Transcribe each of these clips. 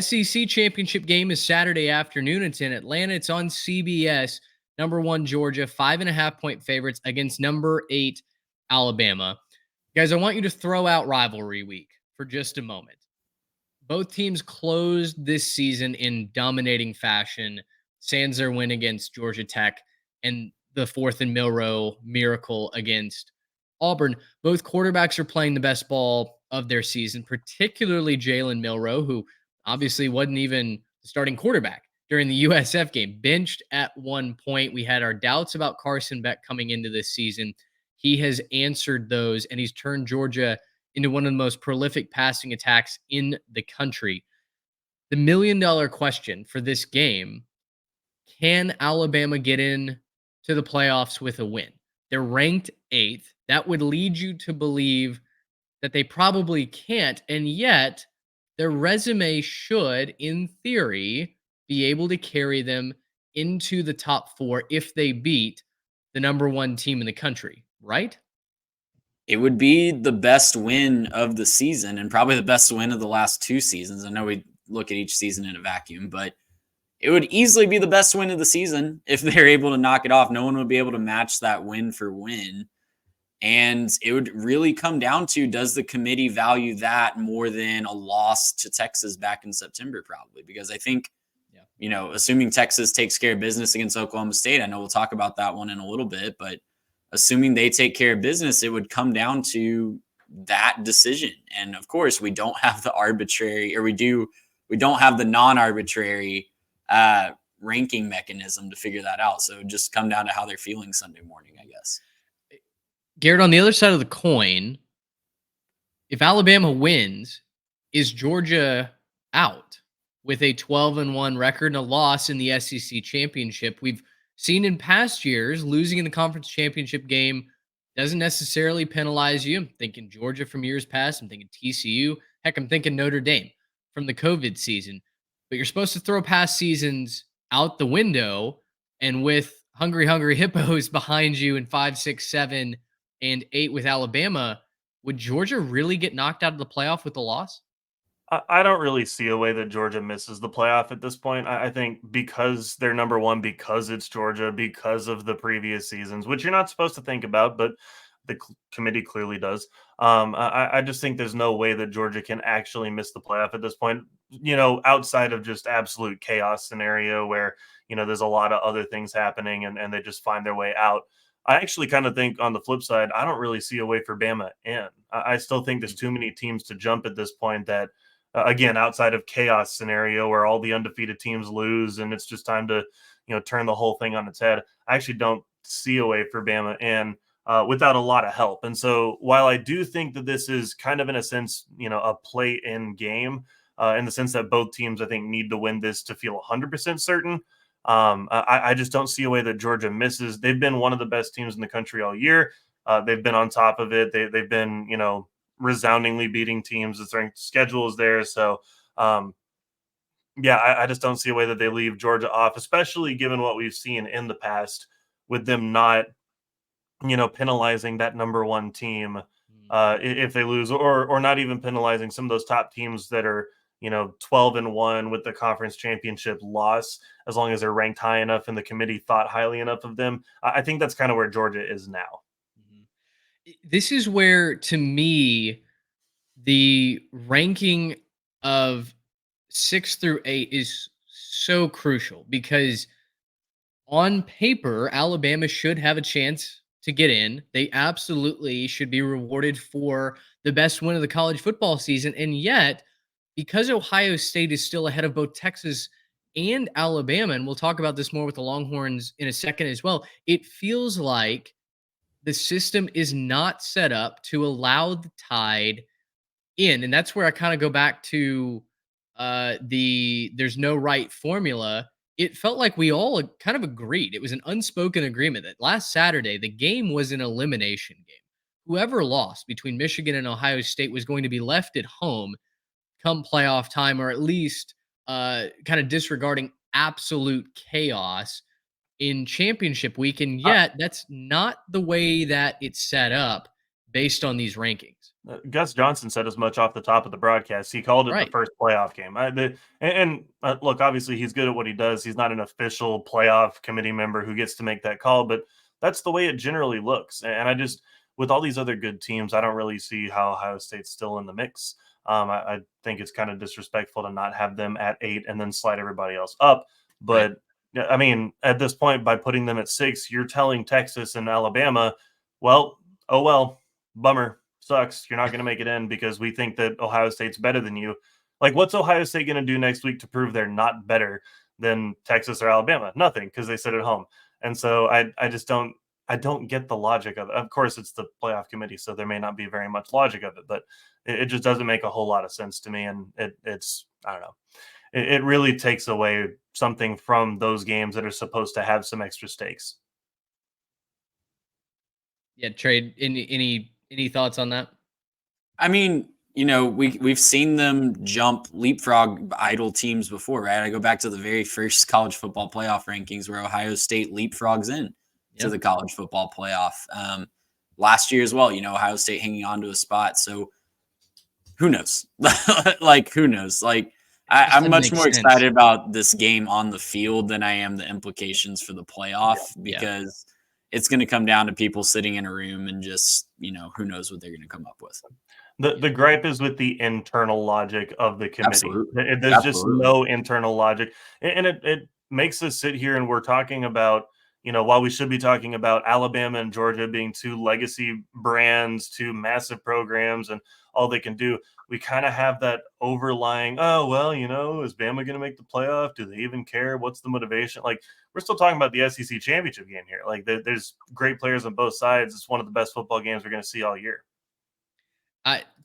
SEC championship game is Saturday afternoon. It's in Atlanta. It's on CBS. Number one, Georgia, 5.5 point favorites against number 8, Alabama. Guys, I want you to throw out rivalry week for just a moment. Both teams closed this season in dominating fashion. Sans their win against Georgia Tech and the fourth and Milrow miracle against Auburn. Both quarterbacks are playing the best ball of their season, particularly Jalen Milrow, who obviously wasn't even the starting quarterback during the USF game, benched at one point. We had our doubts about Carson Beck coming into this season. He has answered those, and he's turned Georgia into one of the most prolific passing attacks in the country. The $1 million question for this game: can Alabama get in to the playoffs with a win? They're ranked 8th. That would lead you to believe that they probably can't, and yet their resume should, in theory, be able to carry them into the top 4 if they beat the number 1 team in the country, right? It would be the best win of the season and probably the best win of the last 2 seasons. I know we look at each season in a vacuum, but it would easily be the best win of the season if they're able to knock it off. No one would be able to match that win for win. And it would really come down to, does the committee value that more than a loss to Texas back in September? Probably, because I think, assuming Texas takes care of business against Oklahoma State, I know we'll talk about that one in a little bit, but assuming they take care of business, it would come down to that decision. And of course, we don't have the arbitrary, or we don't have the non-arbitrary ranking mechanism to figure that out. So it would just come down to how they're feeling Sunday morning, I guess. Garrett, on the other side of the coin, if Alabama wins, is Georgia out with a 12-1 record and a loss in the SEC championship? We've seen in past years, losing in the conference championship game doesn't necessarily penalize you. I'm thinking Georgia from years past. I'm thinking TCU. Heck, I'm thinking Notre Dame from the COVID season. But you're supposed to throw past seasons out the window. And with hungry hippos behind you in 5, 6, 7, and 8 with Alabama, would Georgia really get knocked out of the playoff with a loss? I don't really see a way that Georgia misses the playoff at this point. I think because they're number 1, because it's Georgia, because of the previous seasons, which you're not supposed to think about, but the committee clearly does. I just think there's no way that Georgia can actually miss the playoff at this point, outside of just absolute chaos scenario where, there's a lot of other things happening and they just find their way out. I actually kind of think on the flip side, I don't really see a way for Bama in. I still think there's too many teams to jump at this point that, again, outside of chaos scenario where all the undefeated teams lose and it's just time to, turn the whole thing on its head. I actually don't see a way for Bama in without a lot of help. And so while I do think that this is kind of in a sense, a play-in game in the sense that both teams, I think, need to win this to feel 100% certain. I just don't see a way that Georgia misses. They've been one of the best teams in the country all year. They've been on top of it. They've been, resoundingly beating teams. The schedule is there. So, I just don't see a way that they leave Georgia off, especially given what we've seen in the past with them not, penalizing that number 1 team if they lose, or not even penalizing some of those top teams that are, 12-1 with the conference championship loss, as long as they're ranked high enough and the committee thought highly enough of them. I think that's kind of where Georgia is now. This is where, to me, the ranking of 6 through 8 is so crucial because on paper, Alabama should have a chance to get in. They absolutely should be rewarded for the best win of the college football season. And yet, because Ohio State is still ahead of both Texas and Alabama, and we'll talk about this more with the Longhorns in a second as well, it feels like the system is not set up to allow the Tide in. And that's where I kind of go back to there's no right formula. It felt like we all kind of agreed. It was an unspoken agreement that last Saturday, the game was an elimination game. Whoever lost between Michigan and Ohio State was going to be left at home come playoff time, or at least kind of disregarding absolute chaos in championship week. And yet that's not the way that it's set up. based on these rankings. Gus Johnson said as much off the top of the broadcast. He called it the Right. first playoff game. Look, obviously he's good at what he does. He's not an official playoff committee member who gets to make that call, but that's the way it generally looks. And I just, with all these other good teams, I don't really see how Ohio State's still in the mix. I think it's kind of disrespectful to not have them at 8 and then slide everybody else up. Right. But I mean, at this point, by putting them at 6, you're telling Texas and Alabama, well, oh well, bummer, sucks. You're not going to make it in because we think that Ohio State's better than you. Like, what's Ohio State going to do next week to prove they're not better than Texas or Alabama? Nothing, because they sit at home. And so I just don't get the logic of it. Of course, it's the playoff committee, so there may not be very much logic of it, but it just doesn't make a whole lot of sense to me. And it's I don't know. It really takes away something from those games that are supposed to have some extra stakes. Yeah, Trade. Any thoughts on that? I mean, we've seen them jump leapfrog idle teams before, right? I go back to the very first college football playoff rankings where Ohio State leapfrogs in to the college football playoff. Last year as well, Ohio State hanging on to a spot. So who knows? Who knows? I'm much more excited about this game on the field than I am the implications for the playoff because it's going to come down to people sitting in a room and just, who knows what they're going to come up with. The gripe is with the internal logic of the committee. Absolutely. There's just no internal logic. And it makes us sit here and we're talking about, while we should be talking about Alabama and Georgia being 2 legacy brands, 2 massive programs and all they can do, we kind of have that overlying, oh, well, is Bama going to make the playoff? Do they even care? What's the motivation? Like, we're still talking about the SEC championship game here. Like, there's great players on both sides. It's one of the best football games we're going to see all year.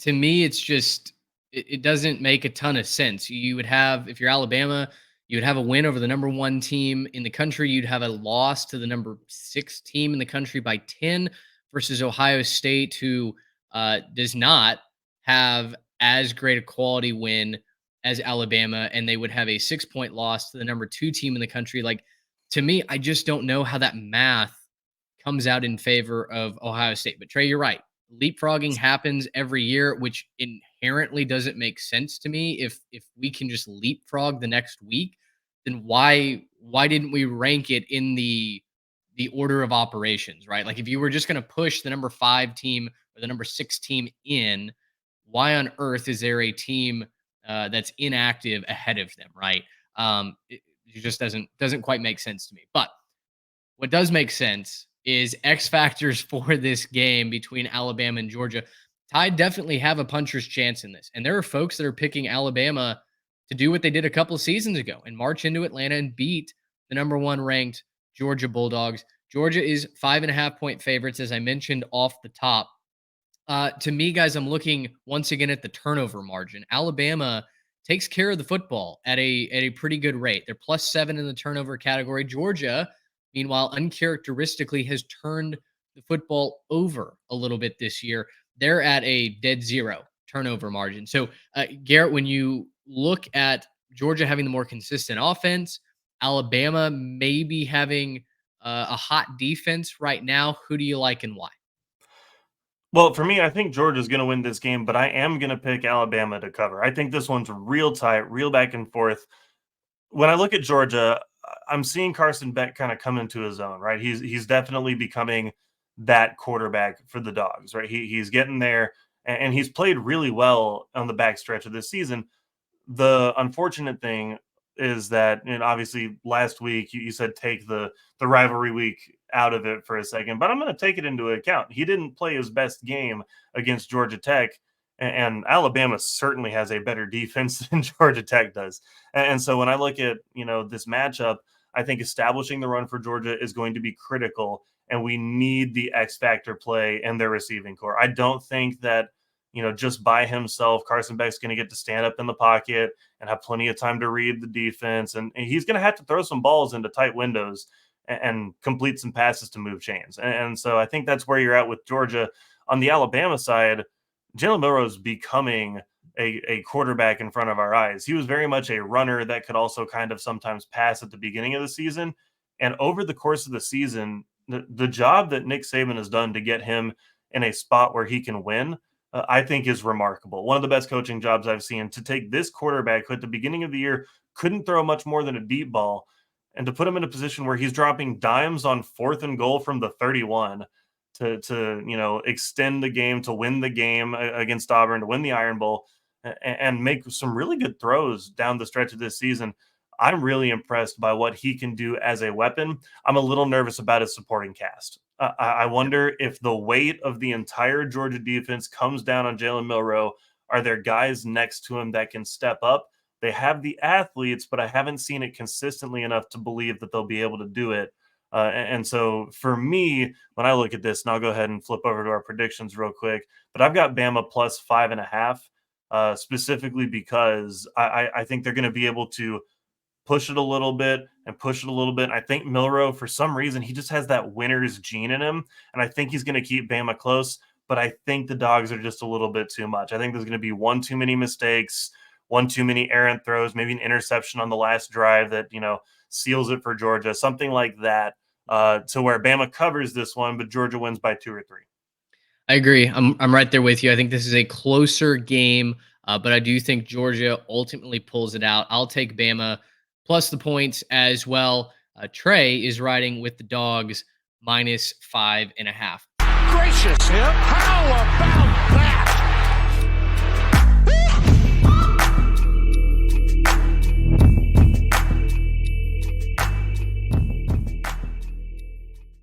To me, it's just it doesn't make a ton of sense. You would have, if you're Alabama, you would have a win over the number 1 team in the country. You'd have a loss to the number 6 team in the country by 10 versus Ohio State, who does not have as great a quality win as Alabama, and they would have a 6-point loss to the number 2 team in the country. Like, to me, I just don't know how that math comes out in favor of Ohio State. But Trey, you're right. Leapfrogging happens every year, which inherently doesn't make sense to me. If we can just leapfrog the next week, then why didn't we rank it in the order of operations, right? Like, if you were just going to push the number 5 team or the number 6 team in, why on earth is there a team that's inactive ahead of them, right? It just doesn't quite make sense to me. But what does make sense is X factors for this game between Alabama and Georgia. Tide definitely have a puncher's chance in this. And there are folks that are picking Alabama to do what they did a couple of seasons ago and march into Atlanta and beat the number 1 ranked Georgia Bulldogs. Georgia is 5.5-point favorites, as I mentioned off the top. To me, guys, I'm looking once again at the turnover margin. Alabama takes care of the football at a pretty good rate. They're +7 in the turnover category. Georgia, meanwhile, uncharacteristically has turned the football over a little bit this year. They're at a dead 0 turnover margin. So, Garrett, when you look at Georgia having the more consistent offense, Alabama maybe having a hot defense right now, who do you like and why? Well, for me, I think Georgia's going to win this game, but I am going to pick Alabama to cover. I think this one's real tight, real back and forth. When I look at Georgia, I'm seeing Carson Beck kind of come into his own, right? He's definitely becoming that quarterback for the Dogs, right? He's getting there, and he's played really well on the back stretch of this season. The unfortunate thing is that, and obviously last week you said take the rivalry week out of it for a second, but I'm going to take it into account. He didn't play his best game against Georgia Tech, and Alabama certainly has a better defense than Georgia Tech does. And so when I look at, this matchup, I think establishing the run for Georgia is going to be critical, and we need the X factor play in their receiving core. I don't think that, just by himself, Carson Beck's going to get to stand up in the pocket and have plenty of time to read the defense. And he's going to have to throw some balls into tight windows and complete some passes to move chains. And so I think that's where you're at with Georgia. On the Alabama side, Jalen Milroe's becoming a quarterback in front of our eyes. He was very much a runner that could also kind of sometimes pass at the beginning of the season. And over the course of the season, the job that Nick Saban has done to get him in a spot where he can win, I think is remarkable. One of the best coaching jobs I've seen, to take this quarterback who at the beginning of the year couldn't throw much more than a deep ball, and to put him in a position where he's dropping dimes on 4th and goal from the 31 to extend the game, to win the game against Auburn, to win the Iron Bowl, and make some really good throws down the stretch of this season. I'm really impressed by what he can do as a weapon. I'm a little nervous about his supporting cast. I wonder if the weight of the entire Georgia defense comes down on Jalen Milroe. Are there guys next to him that can step up? They have the athletes, but I haven't seen it consistently enough to believe that they'll be able to do it. And so for me, when I look at this, and I'll go ahead and flip over to our predictions real quick, but I've got Bama plus 5.5, specifically because I think they're going to be able to push it a little bit and push it a little bit. I think Milroe, for some reason, he just has that winner's gene in him, and I think he's going to keep Bama close, but I think the Dogs are just a little bit too much. I think there's going to be one too many mistakes, one too many errant throws, maybe an interception on the last drive that, seals it for Georgia, something like that, to where Bama covers this one, but Georgia wins by 2 or 3. I agree. I'm right there with you. I think this is a closer game, but I do think Georgia ultimately pulls it out. I'll take Bama plus the points as well. Trey is riding with the Dogs minus 5.5. Gracious, how about